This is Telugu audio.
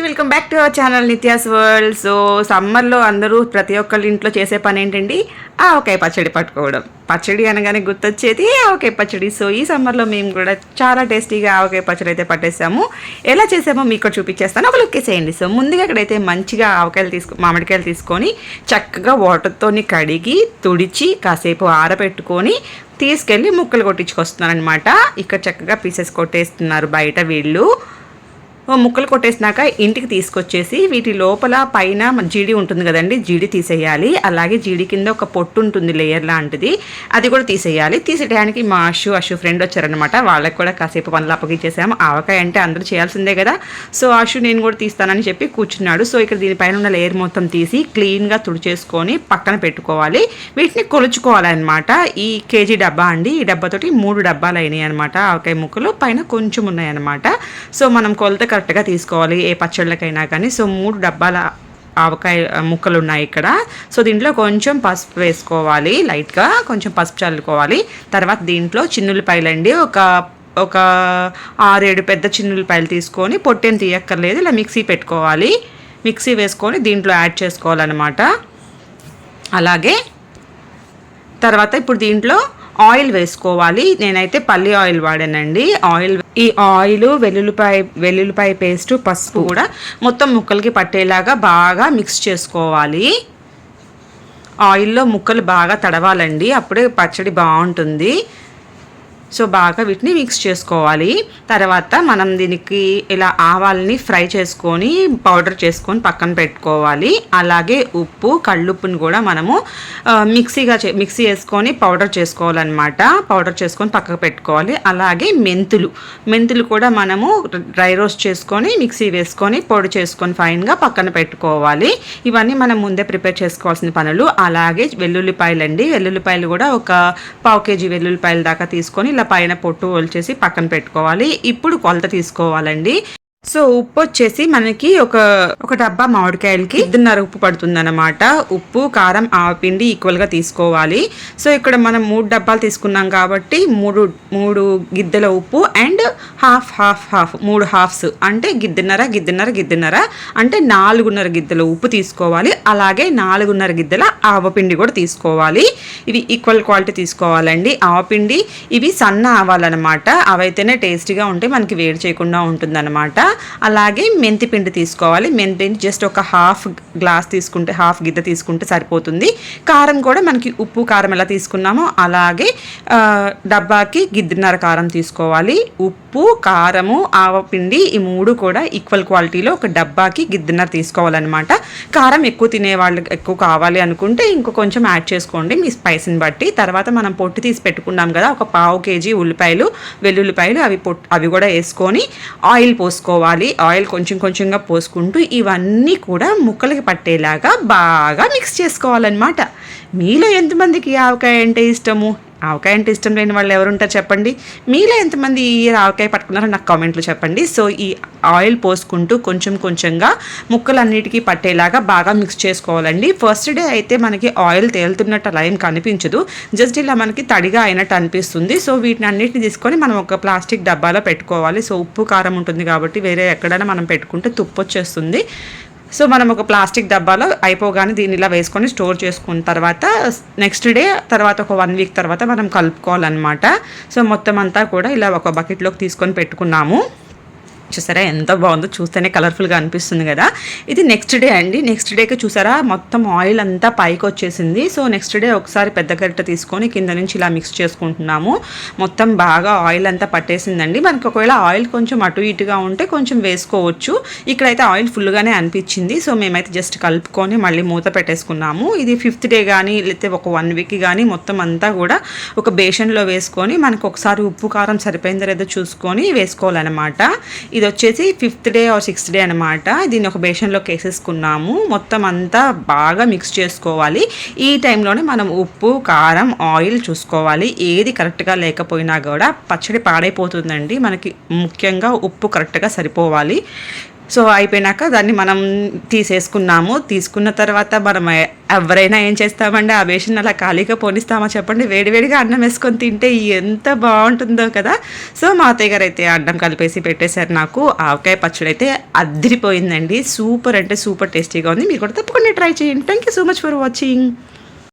Welcome back to our channel Nithya's world. So సమ్మర్లో అందరూ ప్రతి ఒక్కళ్ళ ఇంట్లో చేసే పని ఏంటండి, ఆవకాయ పచ్చడి పట్టుకోవడం. పచ్చడి అనగానే గుర్తొచ్చేది ఆవకాయ పచ్చడి. సో ఈ సమ్మర్లో మేము కూడా చాలా టేస్టీగా ఆవకాయ పచ్చడి అయితే పట్టేసాము. ఎలా చేసామో మీకు చూపించేస్తాను, ఒక లుక్ వేసేయండి. సో ముందుగా ఇక్కడైతే మంచిగా మామిడికాయలు తీసుకొని చక్కగా వాటర్తోని కడిగి తుడిచి కాసేపు ఆరబెట్టుకొని తీసుకెళ్ళి ముక్కలు కొట్టించుకొస్తున్నారు అనమాట. ఇక్కడ చక్కగా పీసెస్ కొట్టేస్తున్నారు బయట వీళ్ళు. ముక్కలు కొట్టేసినాక ఇంటికి తీసుకొచ్చేసి వీటి లోపల పైన జీడి ఉంటుంది కదండి, జీడి తీసేయాలి. అలాగే జీడి కింద ఒక పొట్టు ఉంటుంది లేయర్ లాంటిది, అది కూడా తీసేయాలి. తీసేయడానికి మా అషు ఫ్రెండ్ వచ్చారనమాట. వాళ్ళకి కూడా కాసేపు పనులు అప్పగించేసాము. ఆవకాయ అంటే అందరూ చేయాల్సిందే కదా. సో అషు నేను కూడా తీస్తానని చెప్పి కూర్చున్నాడు. సో ఇక్కడ దీనిపైన ఉన్న లేయర్ మొత్తం తీసి క్లీన్గా తుడిచేసుకొని పక్కన పెట్టుకోవాలి. వీటిని కొలుచుకోవాలన్నమాట. ఈ కేజీ డబ్బా అండి, ఈ డబ్బాతోటి 3 డబ్బాలు అయినాయి అనమాట. ఆవకాయ ముక్కలు పైన కొంచెం ఉన్నాయన్నమాట. సో మనం కొలత కరెక్ట్గా తీసుకోవాలి ఏ పచ్చళ్ళకైనా కానీ. సో 3 డబ్బాల ఆవకాయ ముక్కలు ఉన్నాయి ఇక్కడ. సో దీంట్లో కొంచెం పసుపు వేసుకోవాలి, లైట్గా కొంచెం పసుపు చల్లుకోవాలి. తర్వాత దీంట్లో చిన్నులపాయలండి, ఒక 6-7 పెద్ద చిన్నులపాయలు తీసుకొని పొట్టేం తీయక్కర్లేదు, ఇలా మిక్సీ పెట్టుకోవాలి. మిక్సీ వేసుకొని దీంట్లో యాడ్ చేసుకోవాలన్నమాట. అలాగే తర్వాత ఇప్పుడు దీంట్లో ఆయిల్ వేసుకోవాలి. నేనైతే పల్లి ఆయిల్ వాడానండి. ఈ ఆయిల్ వెల్లుల్లిపాయ పేస్ట్ పసుపు కూడా మొత్తం ముక్కలకి పట్టేలాగా బాగా మిక్స్ చేసుకోవాలి. ఆయిల్లో ముక్కలు బాగా తడవాలండి, అప్పుడే పచ్చడి బాగుంటుంది. సో బాగా వీటిని మిక్స్ చేసుకోవాలి. తర్వాత మనం దీనికి ఇలా ఆవాల్ని ఫ్రై చేసుకొని పౌడర్ చేసుకొని పక్కన పెట్టుకోవాలి. అలాగే ఉప్పు, కళ్ళుప్పుని కూడా మనము మిక్సీ వేసుకొని పౌడర్ చేసుకోవాలన్నమాట. పౌడర్ చేసుకొని పక్కకు పెట్టుకోవాలి. అలాగే మెంతులు కూడా మనము డ్రై రోస్ట్ చేసుకొని మిక్సీ వేసుకొని పొడి చేసుకొని ఫైన్గా పక్కన పెట్టుకోవాలి. ఇవన్నీ మనం ముందే ప్రిపేర్ చేసుకోవాల్సిన పనులు. అలాగే వెల్లుల్లిపాయలు కూడా ఒక 1/4 కేజీ వెల్లుల్లిపాయల దాకా తీసుకొని పైన పొట్టు ఒలిచేసి పక్కన పెట్టుకోవాలి. ఇప్పుడు కొలత తీసుకోవాలండి. సో ఉప్పు వచ్చేసి మనకి ఒక డబ్బా మామిడికాయలకి 1.5 ఉప్పు పడుతుంది అనమాట. ఉప్పు, కారం, ఆవపిండి ఈక్వల్గా తీసుకోవాలి. సో ఇక్కడ మనం 3 డబ్బాలు తీసుకున్నాం కాబట్టి 3 గిద్దెల ఉప్పు అండ్ హాఫ్ 3 హాఫ్స్ అంటే గిద్దెన్నర అంటే 4.5 గిద్దెల ఉప్పు తీసుకోవాలి. అలాగే 4.5 గిద్దెల ఆవపిండి కూడా తీసుకోవాలి. ఇవి ఈక్వల్ క్వాలిటీ తీసుకోవాలండి. ఆవపిండి ఇవి సన్న ఆవాలన్నమాట, అవైతేనే టేస్టీగా ఉంటే మనకి వేడి చేయకుండా ఉంటుందన్నమాట. అలాగే మెంతి పిండి తీసుకోవాలి. మెంతి పిండి జస్ట్ ఒక హాఫ్ గిద్దె తీసుకుంటే సరిపోతుంది. కారం కూడా మనకి ఉప్పు కారం ఎలా తీసుకున్నామో అలాగే డబ్బాకి 1.5 కారం తీసుకోవాలి. ఉప్పు, కారము, ఆవపిండి ఈ 3 కూడా ఈక్వల్ క్వాలిటీలో ఒక డబ్బాకి 1.5 తీసుకోవాలన్నమాట. కారం ఎక్కువ తినేవాళ్ళు ఎక్కువ కావాలి అనుకుంటే ఇంకో కొంచెం యాడ్ చేసుకోండి మీ స్పైస్ని బట్టి. తర్వాత మనం పొట్టు తీసి పెట్టుకున్నాం కదా, ఒక 1/4 కేజీ వెల్లుల్లిపాయలు అవి కూడా వేసుకొని ఆయిల్ పోసుకోవాలి. ఆయిల్ కొంచెంగా పోసుకుంటూ ఇవన్నీ కూడా ముక్కలకి పట్టేలాగా బాగా మిక్స్ చేసుకోవాలన్నమాట. మీలో ఎంతమందికి ఆవకాయ అంటే ఇష్టము? ఆవకాయ అంటే ఇష్టం లేని వాళ్ళు ఎవరుంటారు చెప్పండి? మీలో ఎంతమంది ఈ ఆవకాయ పట్టుకున్నారో నాకు కామెంట్లో చెప్పండి. సో ఈ ఆయిల్ పోసుకుంటూ కొంచెంగా ముక్కలన్నిటికీ పట్టేలాగా బాగా మిక్స్ చేసుకోవాలండి. ఫస్ట్ డే అయితే మనకి ఆయిల్ తేలుతున్నట్టు అలా ఏం కనిపించదు, జస్ట్ ఇలా మనకి తడిగా అయినట్టు అనిపిస్తుంది. సో వీటిని అన్నిటిని తీసుకొని మనం ఒక ప్లాస్టిక్ డబ్బాలో పెట్టుకోవాలి. సో ఉప్పు కారం ఉంటుంది కాబట్టి వేరే ఎక్కడైనా మనం పెట్టుకుంటే తుప్పు వచ్చేస్తుంది. సో మనం ఒక ప్లాస్టిక్ డబ్బాలో అయిపోగానే దీన్ని ఇలా వేసుకొని స్టోర్ చేసుకున్న తర్వాత నెక్స్ట్ డే తర్వాత ఒక 1 వీక్ తర్వాత మనం కలుపుకోవాలన్నమాట. సో మొత్తం అంతా కూడా ఇలా ఒక బకెట్లోకి తీసుకొని పెట్టుకున్నాము. చూసారా ఎంత బాగుందో, చూస్తేనే కలర్ఫుల్గా అనిపిస్తుంది కదా. ఇది నెక్స్ట్ డే అండి. నెక్స్ట్ డేకి చూసారా మొత్తం ఆయిల్ అంతా పైకి వచ్చేసింది. సో నెక్స్ట్ డే ఒకసారి పెద్ద గరిటె తీసుకొని కింద నుంచి ఇలా మిక్స్ చేసుకుంటున్నాము. మొత్తం బాగా ఆయిల్ అంతా పట్టేసిందండి. మనకి ఒకవేళ ఆయిల్ కొంచెం అటు ఇటుగా ఉంటే కొంచెం వేసుకోవచ్చు. ఇక్కడైతే ఆయిల్ ఫుల్గానే అనిపించింది. సో మేమైతే జస్ట్ కలుపుకొని మళ్ళీ మూత పెట్టేసుకున్నాము. ఇది 5th డే కానీ లేకపోతే ఒక 1 వీక్ కానీ మొత్తం అంతా కూడా ఒక బేషన్లో వేసుకొని మనకు ఒకసారి ఉప్పు కారం సరిపోయిందో లేదో చూసుకొని వేసుకోవాలన్నమాట. ఇది వచ్చేసి 5th day or 6th day అనమాట. దీన్ని ఒక బేషన్లోకి వేసేసుకున్నాము. మొత్తం అంతా బాగా మిక్స్ చేసుకోవాలి. ఈ టైంలోనే మనం ఉప్పు, కారం, ఆయిల్ చూసుకోవాలి. ఏది కరెక్ట్గా లేకపోయినా కూడా పచ్చడి పాడైపోతుందండి. మనకి ముఖ్యంగా ఉప్పు కరెక్ట్గా సరిపోవాలి. సో అయిపోయినాక దాన్ని మనం తీసేసుకున్నాము. తీసుకున్న తర్వాత మనం ఎవరైనా ఏం చేస్తామండి, ఆ బేషన్ అలా ఖాళీగా పోనిస్తామా చెప్పండి? వేడివేడిగా అన్నం వేసుకొని తింటే ఎంత బాగుంటుందో కదా. సో మా అత్తయ్య గారు అయితే అన్నం కలిపేసి పెట్టేశారు నాకు. ఆవకాయ పచ్చడి అయితే అదిరిపోయిందండి. సూపర్ అంటే సూపర్ టేస్టీగా ఉంది. మీరు కూడా తప్పకుండా ట్రై చేయండి. Thank you so much for watching.